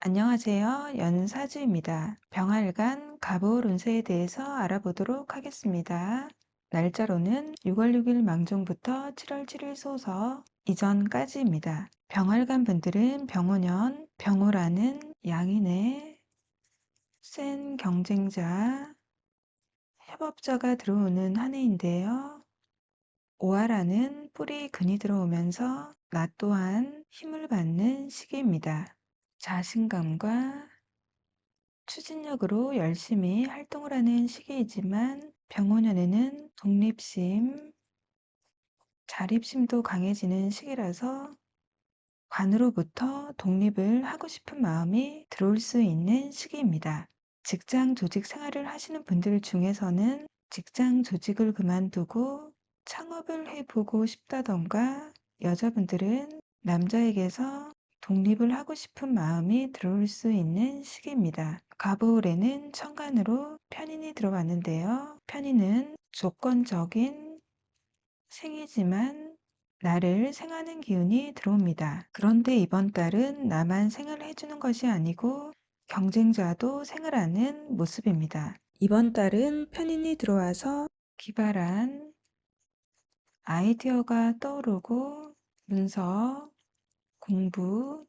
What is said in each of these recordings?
안녕하세요. 연사주입니다. 병활간 갑올 운세에 대해서 알아보도록 하겠습니다. 날짜로는 6월 6일 망종부터 7월 7일 소서 이전까지입니다. 병활간 분들은 병오년, 병오라는 양인의 센 경쟁자, 협업자가 들어오는 한 해인데요. 오화라는 뿔이 근이 들어오면서 나 또한 힘을 받는 시기입니다. 자신감과 추진력으로 열심히 활동을 하는 시기이지만 병오년에는 독립심, 자립심도 강해지는 시기라서 관으로부터 독립을 하고 싶은 마음이 들어올 수 있는 시기입니다. 직장 조직 생활을 하시는 분들 중에서는 직장 조직을 그만두고 창업을 해보고 싶다던가 여자분들은 남자에게서 독립을 하고 싶은 마음이 들어올 수 있는 시기입니다. 갑오을에는 천간으로 편인이 들어왔는데요. 편인은 조건적인 생이지만 나를 생하는 기운이 들어옵니다. 그런데 이번 달은 나만 생을 해주는 것이 아니고 경쟁자도 생을 하는 모습입니다. 이번 달은 편인이 들어와서 기발한 아이디어가 떠오르고 문서, 공부,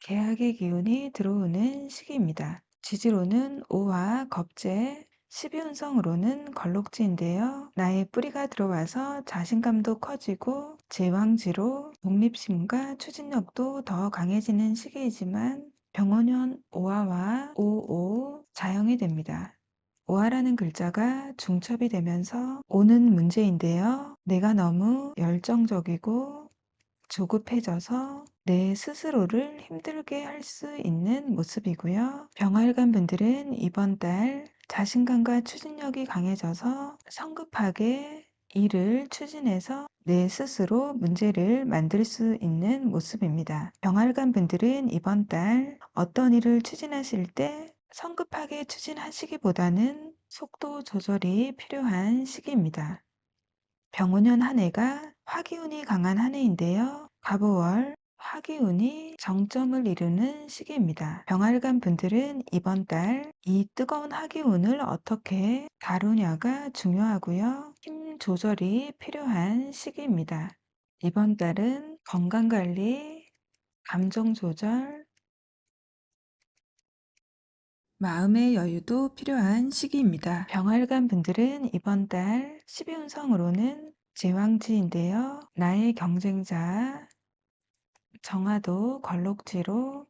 계약의 기운이 들어오는 시기입니다. 지지로는 오화, 겁재, 12운성으로는 걸록지인데요. 나의 뿌리가 들어와서 자신감도 커지고 제왕지로 독립심과 추진력도 더 강해지는 시기이지만 병오년 오화와 오오 자영이 됩니다. 오화라는 글자가 중첩이 되면서 오는 문제인데요. 내가 너무 열정적이고 조급해져서 내 스스로를 힘들게 할 수 있는 모습이고요. 병활관 분들은 이번 달 자신감과 추진력이 강해져서 성급하게 일을 추진해서 내 스스로 문제를 만들 수 있는 모습입니다. 병활관 분들은 이번 달 어떤 일을 추진하실 때 성급하게 추진하시기보다는 속도 조절이 필요한 시기입니다. 병오년 한 해가 화기운이 강한 한 해인데요. 갑오월 화기운이 정점을 이루는 시기입니다. 병활관 분들은 이번 달 이 뜨거운 화기운을 어떻게 다루냐가 중요하고요. 힘 조절이 필요한 시기입니다. 이번 달은 건강관리, 감정 조절, 마음의 여유도 필요한 시기입니다. 병활관 분들은 이번 달 12운성으로는 제왕지인데요. 나의 경쟁자, 정화도 걸록지로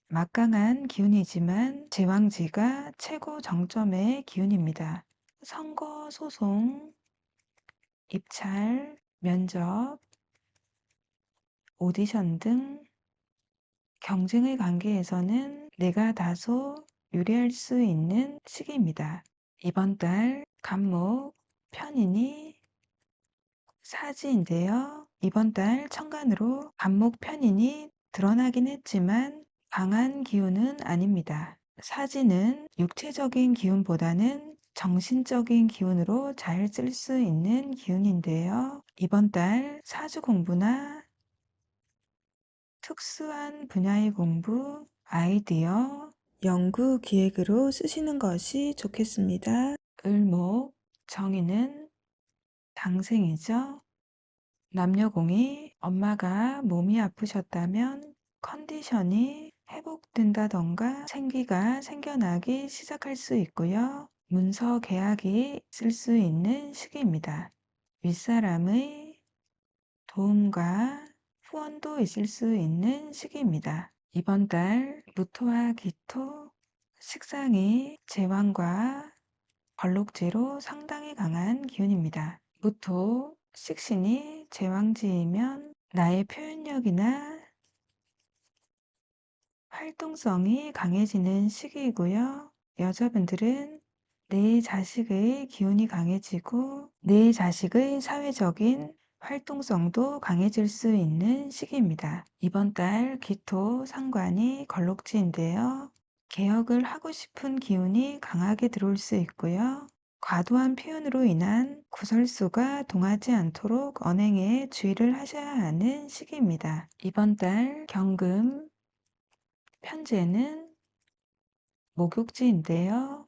막강한 기운이지만 제왕지가 최고 정점의 기운입니다. 선거, 소송, 입찰, 면접, 오디션 등 경쟁의 관계에서는 내가 다소 유리할 수 있는 시기입니다. 이번 달 간목 편인이 사지인데요. 이번 달 천간으로 간목 편인이 드러나긴 했지만 강한 기운은 아닙니다. 사지는 육체적인 기운보다는 정신적인 기운으로 잘 쓸 수 있는 기운인데요. 이번 달 사주 공부나 특수한 분야의 공부, 아이디어, 연구 기획으로 쓰시는 것이 좋겠습니다. 을목, 정의는 당생이죠. 남녀공이 엄마가 몸이 아프셨다면 컨디션이 회복된다던가 생기가 생겨나기 시작할 수 있고요. 문서 계약이 있을 수 있는 시기입니다. 윗사람의 도움과 후원도 있을 수 있는 시기입니다. 이번 달 무토와 기토, 식상이 제왕과 걸록지로 상당히 강한 기운입니다. 무토, 식신이 제왕지이면 나의 표현력이나 활동성이 강해지는 시기이고요. 여자분들은 내 자식의 기운이 강해지고 내 자식의 사회적인 활동성도 강해질 수 있는 시기입니다. 이번 달 기토 상관이 걸록지인데요. 개혁을 하고 싶은 기운이 강하게 들어올 수 있고요. 과도한 표현으로 인한 구설수가 동하지 않도록 언행에 주의를 하셔야 하는 시기입니다. 이번 달 경금 편제는 목욕지인데요.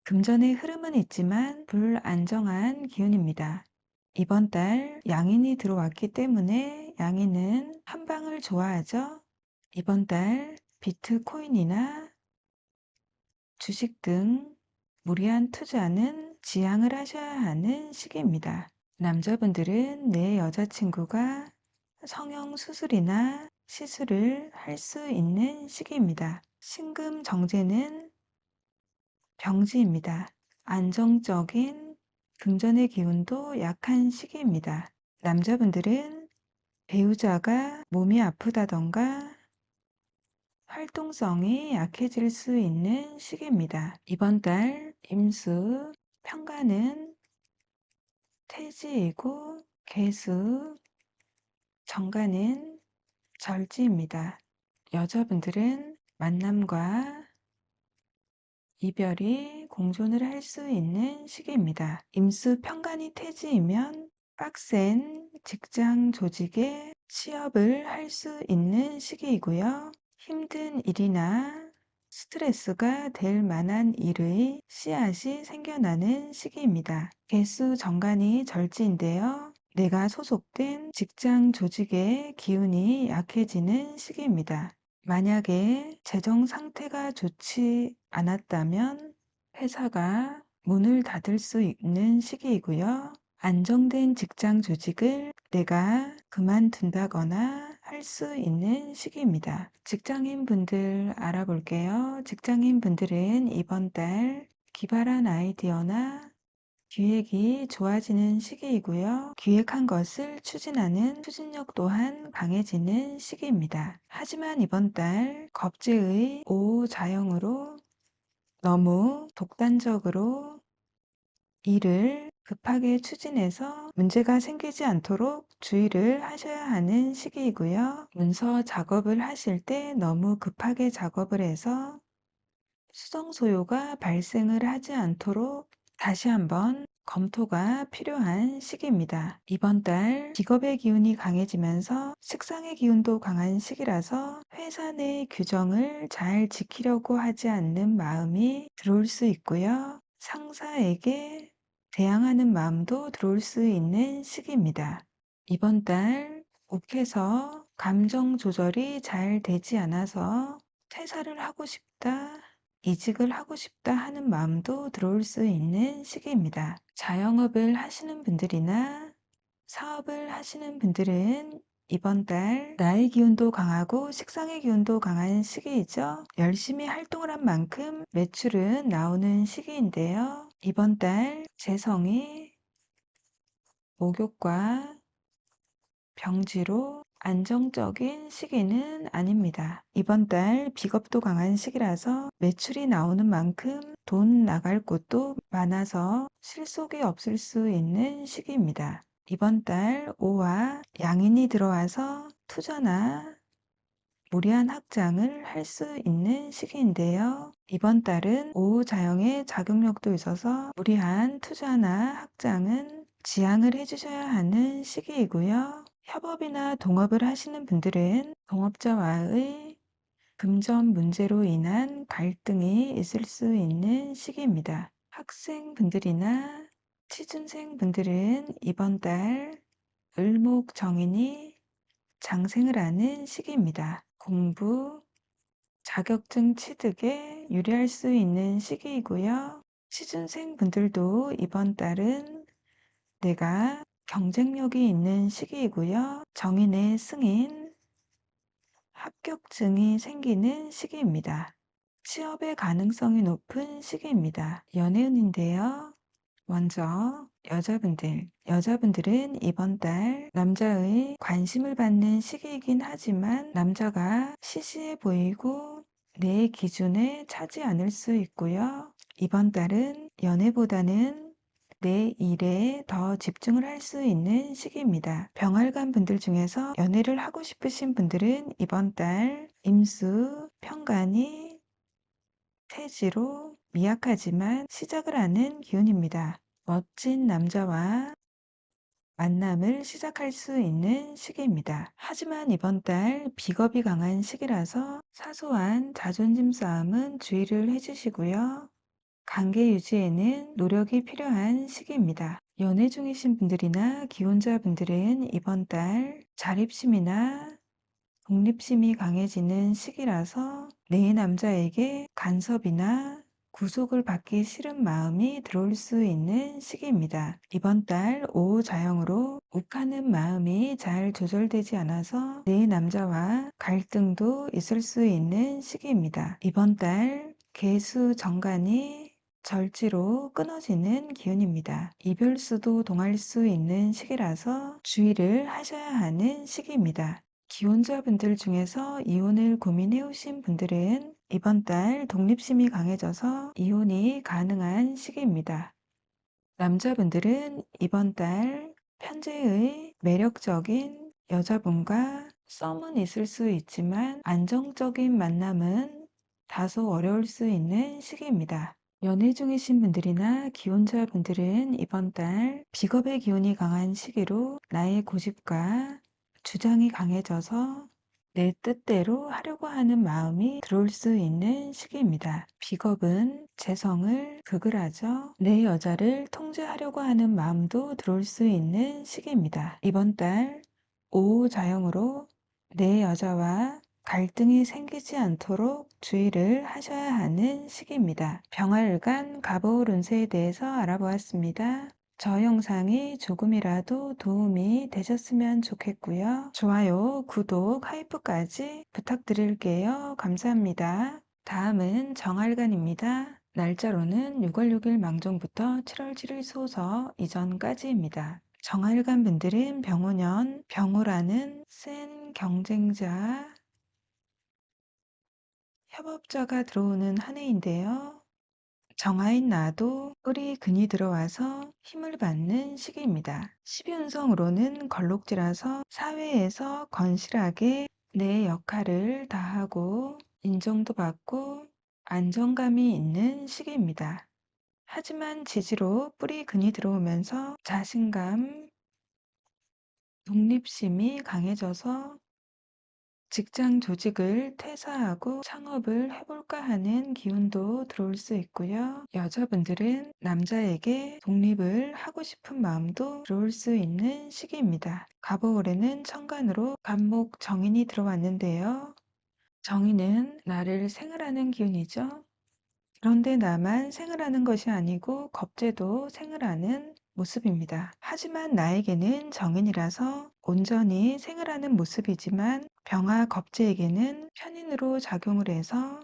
금전의 흐름은 있지만 불안정한 기운입니다. 이번 달 양인이 들어왔기 때문에 양인은 한방을 좋아하죠. 이번 달 비트코인이나 주식 등 무리한 투자는 지양을 하셔야 하는 시기입니다. 남자분들은 내 여자친구가 성형수술이나 시술을 할 수 있는 시기입니다. 신금정제는 병지입니다. 안정적인 금전의 기운도 약한 시기입니다. 남자분들은 배우자가 몸이 아프다던가 활동성이 약해질 수 있는 시기입니다. 이번 달 임수, 편관은 태지이고 개수, 정관은 절지입니다. 여자분들은 만남과 이별이 공존을 할 수 있는 시기입니다. 임수 편관이 태지이면 빡센 직장 조직에 취업을 할 수 있는 시기이고요. 힘든 일이나 스트레스가 될 만한 일의 씨앗이 생겨나는 시기입니다. 개수 정관이 절지인데요. 내가 소속된 직장 조직의 기운이 약해지는 시기입니다. 만약에 재정 상태가 좋지 않았다면 회사가 문을 닫을 수 있는 시기이고요. 안정된 직장 조직을 내가 그만둔다거나 할 수 있는 시기입니다. 직장인 분들 알아볼게요. 직장인 분들은 이번 달 기발한 아이디어나 기획이 좋아지는 시기이고요. 기획한 것을 추진하는 추진력 또한 강해지는 시기입니다. 하지만 이번 달 겁재의 오자영으로 너무 독단적으로 일을 급하게 추진해서 문제가 생기지 않도록 주의를 하셔야 하는 시기이고요. 문서 작업을 하실 때 너무 급하게 작업을 해서 수정소요가 발생을 하지 않도록 다시 한번 검토가 필요한 시기입니다. 이번 달 직업의 기운이 강해지면서 식상의 기운도 강한 시기라서 회사 내 규정을 잘 지키려고 하지 않는 마음이 들어올 수 있고요. 상사에게 대항하는 마음도 들어올 수 있는 시기입니다. 이번 달 욱해서 감정 조절이 잘 되지 않아서 퇴사를 하고 싶다, 이직을 하고 싶다 하는 마음도 들어올 수 있는 시기입니다. 자영업을 하시는 분들이나 사업을 하시는 분들은 이번 달 나의 기운도 강하고 식상의 기운도 강한 시기이죠. 열심히 활동을 한 만큼 매출은 나오는 시기인데요. 이번 달 재성이 목욕과 병지로 안정적인 시기는 아닙니다. 이번 달 비겁도 강한 시기라서 매출이 나오는 만큼 돈 나갈 곳도 많아서 실속이 없을 수 있는 시기입니다. 이번 달 오와 양인이 들어와서 투자나 무리한 확장을 할 수 있는 시기인데요. 이번 달은 오자영의 작용력도 있어서 무리한 투자나 확장은 지양을 해주셔야 하는 시기이고요. 협업이나 동업을 하시는 분들은 동업자와의 금전 문제로 인한 갈등이 있을 수 있는 시기입니다. 학생분들이나 취준생분들은 이번 달 을목정인이 장생을 하는 시기입니다. 공부, 자격증 취득에 유리할 수 있는 시기이고요. 취준생분들도 이번 달은 내가 경쟁력이 있는 시기이고요. 정인의 승인, 합격증이 생기는 시기입니다. 취업의 가능성이 높은 시기입니다. 연애운인데요. 먼저 여자분들은 이번 달 남자의 관심을 받는 시기이긴 하지만 남자가 시시해 보이고 내 기준에 차지 않을 수 있고요. 이번 달은 연애보다는 내 일에 더 집중을 할 수 있는 시기입니다. 병활관 분들 중에서 연애를 하고 싶으신 분들은 이번 달 임수, 편관이 태지로 미약하지만 시작을 하는 기운입니다. 멋진 남자와 만남을 시작할 수 있는 시기입니다. 하지만 이번 달 비겁이 강한 시기라서 사소한 자존심 싸움은 주의를 해주시고요. 관계 유지에는 노력이 필요한 시기입니다. 연애 중이신 분들이나 기혼자분들은 이번 달 자립심이나 독립심이 강해지는 시기라서 내 남자에게 간섭이나 구속을 받기 싫은 마음이 들어올 수 있는 시기입니다. 이번 달 오자형으로 욱하는 마음이 잘 조절되지 않아서 내 남자와 갈등도 있을 수 있는 시기입니다. 이번 달 개수 정관이 절지로 끊어지는 기운입니다. 이별수도 동할 수 있는 시기라서 주의를 하셔야 하는 시기입니다. 기혼자분들 중에서 이혼을 고민해 오신 분들은 이번 달 독립심이 강해져서 이혼이 가능한 시기입니다. 남자분들은 이번 달 현재의 매력적인 여자분과 썸은 있을 수 있지만 안정적인 만남은 다소 어려울 수 있는 시기입니다. 연애 중이신 분들이나 기혼자분들은 이번 달 비겁의 기운이 강한 시기로 나의 고집과 주장이 강해져서 내 뜻대로 하려고 하는 마음이 들어올 수 있는 시기입니다. 비겁은 재성을 극을 하죠. 내 여자를 통제하려고 하는 마음도 들어올 수 있는 시기입니다. 이번 달 오자형으로 내 여자와 갈등이 생기지 않도록 주의를 하셔야 하는 시기입니다. 병활간 갑오을 운세에 대해서 알아보았습니다. 저 영상이 조금이라도 도움이 되셨으면 좋겠고요. 좋아요, 구독, 하이프까지 부탁드릴게요. 감사합니다. 다음은 정활간입니다. 날짜로는 6월 6일 망종부터 7월 7일 소서 이전까지입니다. 정활간 분들은 병오년, 병우라는 센 경쟁자, 협업자가 들어오는 한 해인데요. 정화인 나도 뿔이 근이 들어와서 힘을 받는 시기입니다. 12운성으로는 걸록지라서 사회에서 건실하게 내 역할을 다하고 인정도 받고 안정감이 있는 시기입니다. 하지만 지지로 뿔이 근이 들어오면서 자신감, 독립심이 강해져서 직장 조직을 퇴사하고 창업을 해볼까 하는 기운도 들어올 수 있고요. 여자분들은 남자에게 독립을 하고 싶은 마음도 들어올 수 있는 시기입니다. 갑오을에는 천간으로 간목 정인이 들어왔는데요. 정인은 나를 생을하는 기운이죠. 그런데 나만 생을하는 것이 아니고 겁재도 생을하는 모습입니다. 하지만 나에게는 정인이라서 온전히 생을하는 모습이지만 병화 겁재에게는 편인으로 작용을 해서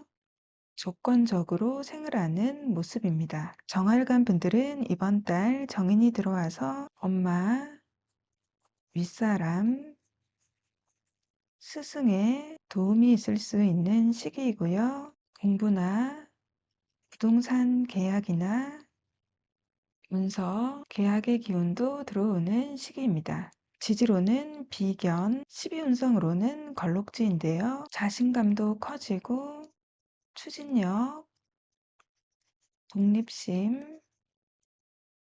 조건적으로 생을하는 모습입니다. 정활간 분들은 이번 달 정인이 들어와서 엄마, 윗사람, 스승의 도움이 있을 수 있는 시기이고요. 공부나 부동산 계약이나 문서 계약의 기운도 들어오는 시기입니다. 지지로는 비견, 12운성으로는 걸록지인데요. 자신감도 커지고 추진력, 독립심,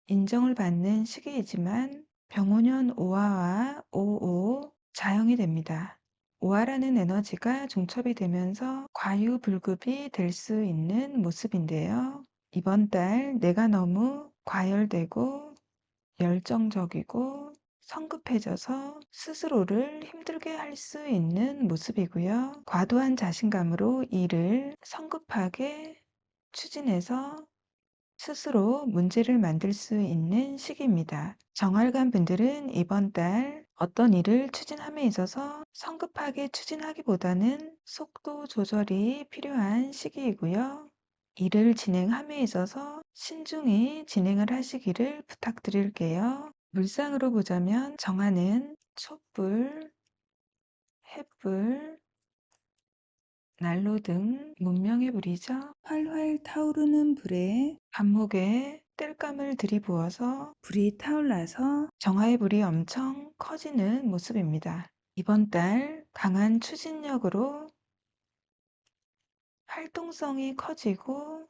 인정을 받는 시기이지만 병오년 오화와 오오 자형이 됩니다. 오화라는 에너지가 중첩이 되면서 과유불급이 될 수 있는 모습인데요. 이번 달 내가 너무 과열되고 열정적이고 성급해져서 스스로를 힘들게 할 수 있는 모습이고요. 과도한 자신감으로 일을 성급하게 추진해서 스스로 문제를 만들 수 있는 시기입니다. 정활간 분들은 이번 달 어떤 일을 추진함에 있어서 성급하게 추진하기보다는 속도 조절이 필요한 시기이고요. 일을 진행함에 있어서 신중히 진행을 하시기를 부탁드릴게요. 물상으로 보자면 정화는 촛불, 횃불, 난로 등 문명의 불이죠. 활활 타오르는 불에 간목에 땔감을 들이부어서 불이 타올라서 정화의 불이 엄청 커지는 모습입니다. 이번 달 강한 추진력으로 활동성이 커지고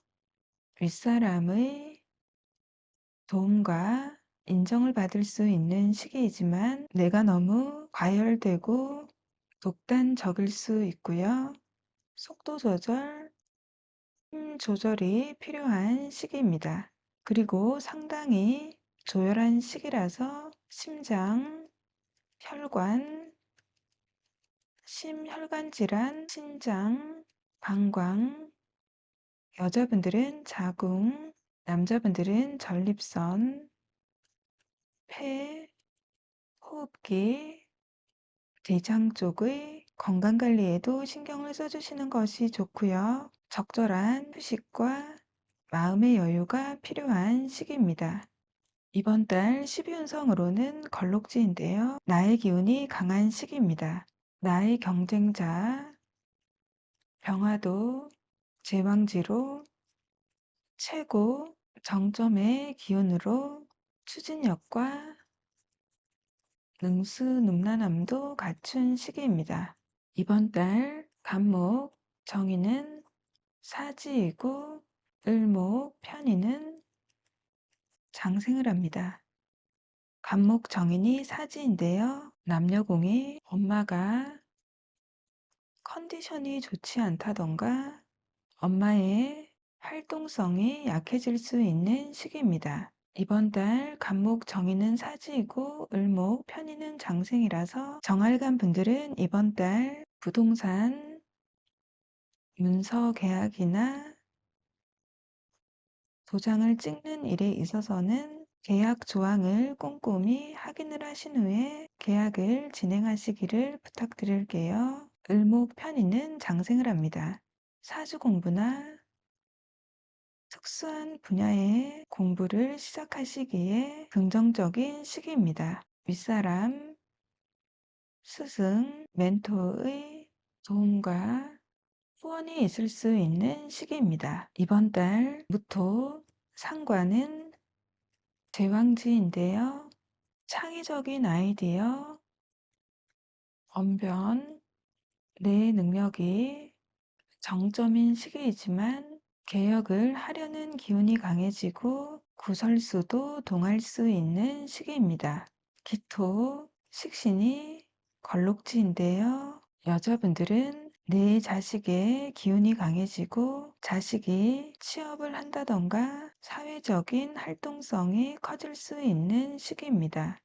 윗사람의 도움과 인정을 받을 수 있는 시기이지만 내가 너무 과열되고 독단적일 수 있고요. 속도 조절, 힘 조절이 필요한 시기입니다. 그리고 상당히 조열한 시기라서 심장, 혈관, 심혈관 질환, 신장, 방광, 여자분들은 자궁, 남자분들은 전립선, 폐, 호흡기, 대장 쪽의 건강관리에도 신경을 써주시는 것이 좋고요. 적절한 휴식과 마음의 여유가 필요한 시기입니다. 이번 달 12운성으로는 걸록지인데요. 나의 기운이 강한 시기입니다. 나의 경쟁자, 병화도, 제왕지로, 최고, 정점의 기운으로 추진력과 능수능란함도 갖춘 시기입니다. 이번 달 간목 정의는 사지이고 을목 편의는 장생을 합니다. 간목 정인이 사지인데요. 남녀공이 엄마가 컨디션이 좋지 않다던가 엄마의 활동성이 약해질 수 있는 시기입니다. 이번 달 간목 정의는 사지이고 을목 편의는 장생이라서 정활간 분들은 이번 달 부동산 문서 계약이나 도장을 찍는 일에 있어서는 계약 조항을 꼼꼼히 확인을 하신 후에 계약을 진행하시기를 부탁드릴게요. 을목 편의는 장생을 합니다. 사주 공부나 특수한 분야의 공부를 시작하시기에 긍정적인 시기입니다. 윗사람, 스승, 멘토의 도움과 후원이 있을 수 있는 시기입니다. 이번 달 무토 상관은 제왕지인데요. 창의적인 아이디어, 언변, 내 능력이 정점인 시기이지만 개혁을 하려는 기운이 강해지고 구설수도 동할 수 있는 시기입니다. 기토, 식신이 걸록지인데요. 여자분들은 내 자식의 기운이 강해지고 자식이 취업을 한다던가 사회적인 활동성이 커질 수 있는 시기입니다.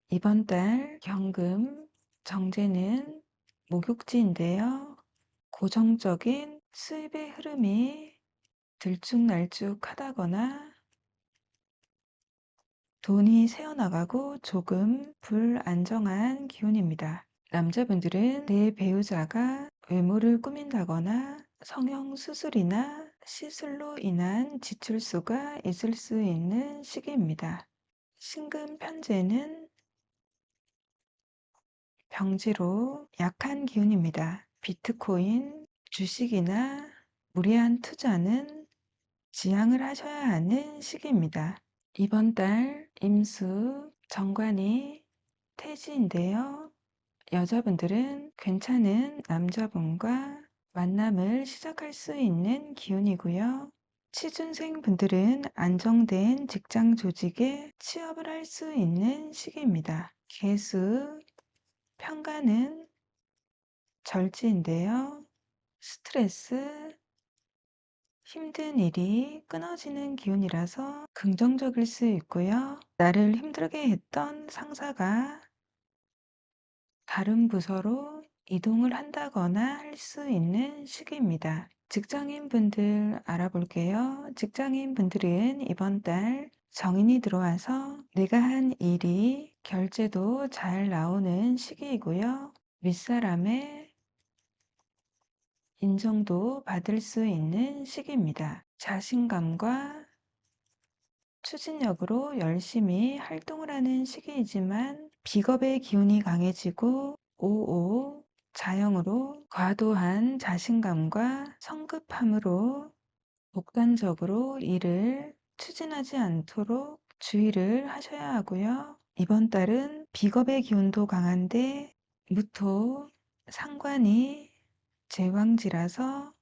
이번 달 경금 정제는 목욕지인데요. 고정적인 수입의 흐름이 들쭉날쭉하다거나 돈이 새어나가고 조금 불안정한 기운입니다. 남자분들은 내 배우자가 외모를 꾸민다거나 성형수술이나 시술로 인한 지출수가 있을 수 있는 시기입니다. 신금 편제는 병지로 약한 기운입니다. 비트코인, 주식이나 무리한 투자는 지양을 하셔야 하는 시기입니다. 이번 달 임수 정관이 태지인데요. 여자분들은 괜찮은 남자분과 만남을 시작할 수 있는 기운이고요. 취준생 분들은 안정된 직장 조직에 취업을 할 수 있는 시기입니다. 개수 평가는 절지인데요. 스트레스, 힘든 일이 끊어지는 기운이라서 긍정적일 수 있고요. 나를 힘들게 했던 상사가 다른 부서로 이동을 한다거나 할 수 있는 시기입니다. 직장인 분들 알아볼게요. 직장인 분들은 이번 달 정인이 들어와서 내가 한 일이 결제도 잘 나오는 시기이고요. 윗사람의 인정도 받을 수 있는 시기입니다. 자신감과 추진력으로 열심히 활동을 하는 시기이지만 비겁의 기운이 강해지고 오오 자영으로 과도한 자신감과 성급함으로 독단적으로 일을 추진하지 않도록 주의를 하셔야 하고요. 이번 달은 비겁의 기운도 강한데 무토 상관이 제왕지라서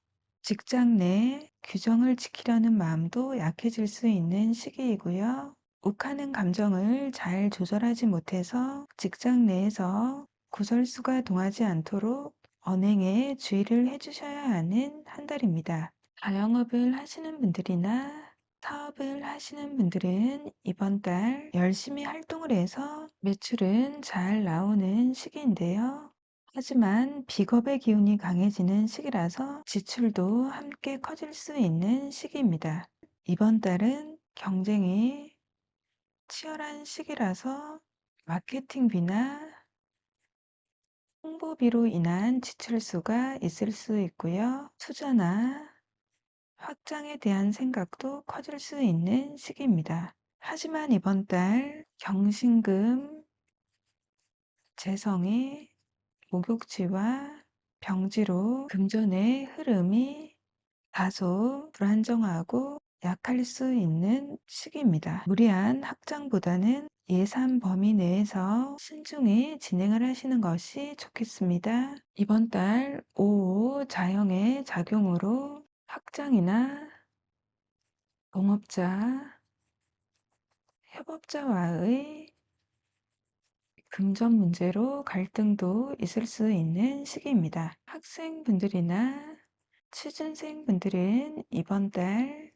직장 내 규정을 지키려는 마음도 약해질 수 있는 시기이고요. 욱하는 감정을 잘 조절하지 못해서 직장 내에서 구설수가 동하지 않도록 언행에 주의를 해주셔야 하는 한 달입니다. 자영업을 하시는 분들이나 사업을 하시는 분들은 이번 달 열심히 활동을 해서 매출은 잘 나오는 시기인데요. 하지만 비겁의 기운이 강해지는 시기라서 지출도 함께 커질 수 있는 시기입니다. 이번 달은 경쟁이 치열한 시기라서 마케팅비나 홍보비로 인한 지출수가 있을 수 있고요. 투자나 확장에 대한 생각도 커질 수 있는 시기입니다. 하지만 이번 달 경신금, 재성이 목욕지와 병지로 금전의 흐름이 다소 불안정하고 약할 수 있는 시기입니다. 무리한 확장보다는 예산 범위 내에서 신중히 진행을 하시는 것이 좋겠습니다. 이번 달 5호 자형의 작용으로 확장이나 동업자, 협업자와의 금전 문제로 갈등도 있을 수 있는 시기입니다. 학생분들이나 취준생분들은 이번 달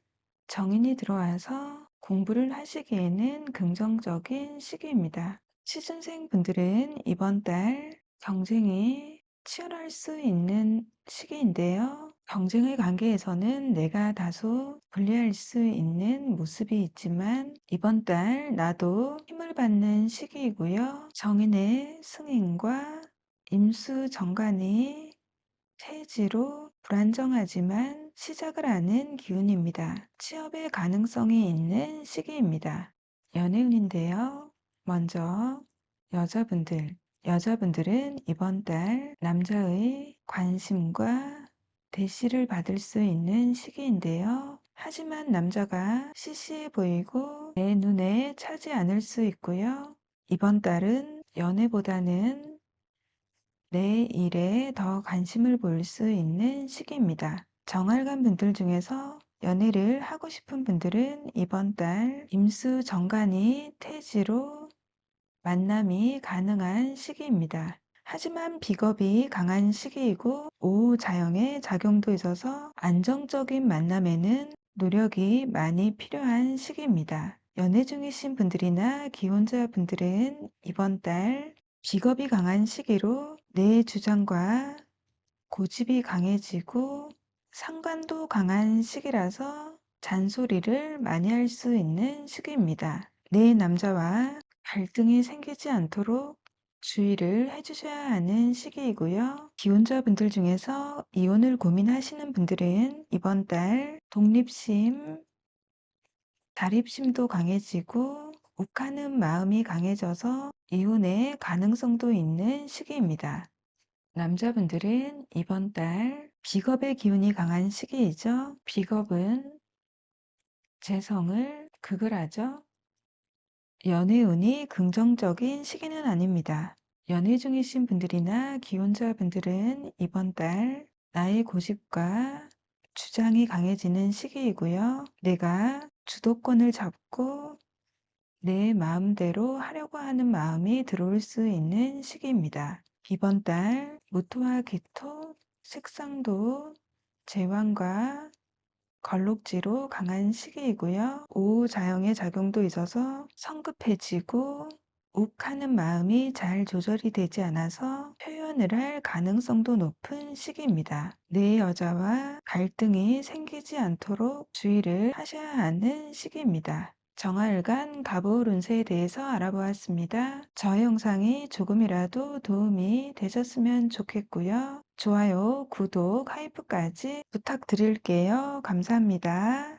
정인이 들어와서 공부를 하시기에는 긍정적인 시기입니다. 취준생분들은 이번 달 경쟁이 치열할 수 있는 시기인데요. 경쟁의 관계에서는 내가 다소 불리할 수 있는 모습이 있지만 이번 달 나도 힘을 받는 시기이고요. 정인의 승인과 임수 정관이 태지로 불안정하지만 시작을 하는 기운입니다. 취업의 가능성이 있는 시기입니다. 연애운인데요. 먼저 여자분들은 이번 달 남자의 관심과 대시를 받을 수 있는 시기인데요. 하지만 남자가 시시해 보이고 내 눈에 차지 않을 수 있고요. 이번 달은 연애보다는 내 일에 더 관심을 보일 수 있는 시기입니다. 정활관 분들 중에서 연애를 하고 싶은 분들은 이번 달 임수 정관이 태지로 만남이 가능한 시기입니다. 하지만 비겁이 강한 시기이고 오후 자형의 작용도 있어서 안정적인 만남에는 노력이 많이 필요한 시기입니다. 연애 중이신 분들이나 기혼자 분들은 이번 달 비겁이 강한 시기로 내 주장과 고집이 강해지고 상관도 강한 시기라서 잔소리를 많이 할 수 있는 시기입니다. 내 남자와 갈등이 생기지 않도록 주의를 해주셔야 하는 시기이고요. 기혼자분들 중에서 이혼을 고민하시는 분들은 이번 달 독립심, 자립심도 강해지고 욱하는 마음이 강해져서 이혼의 가능성도 있는 시기입니다. 남자분들은 이번 달 비겁의 기운이 강한 시기이죠. 비겁은 재성을 극을 하죠. 연애운이 긍정적인 시기는 아닙니다. 연애 중이신 분들이나 기혼자 분들은 이번 달 나의 고집과 주장이 강해지는 시기이고요. 내가 주도권을 잡고 내 마음대로 하려고 하는 마음이 들어올 수 있는 시기입니다. 이번 달 무토와 기토, 색상도 제왕과 걸록지로 강한 시기이고요. 오후 자형의 작용도 있어서 성급해지고 욱하는 마음이 잘 조절이 되지 않아서 표현을 할 가능성도 높은 시기입니다. 내 여자와 갈등이 생기지 않도록 주의를 하셔야 하는 시기입니다. 정화일간 갑오을 운세에 대해서 알아보았습니다. 저의 영상이 조금이라도 도움이 되셨으면 좋겠고요. 좋아요, 구독, 하이프까지 부탁드릴게요. 감사합니다.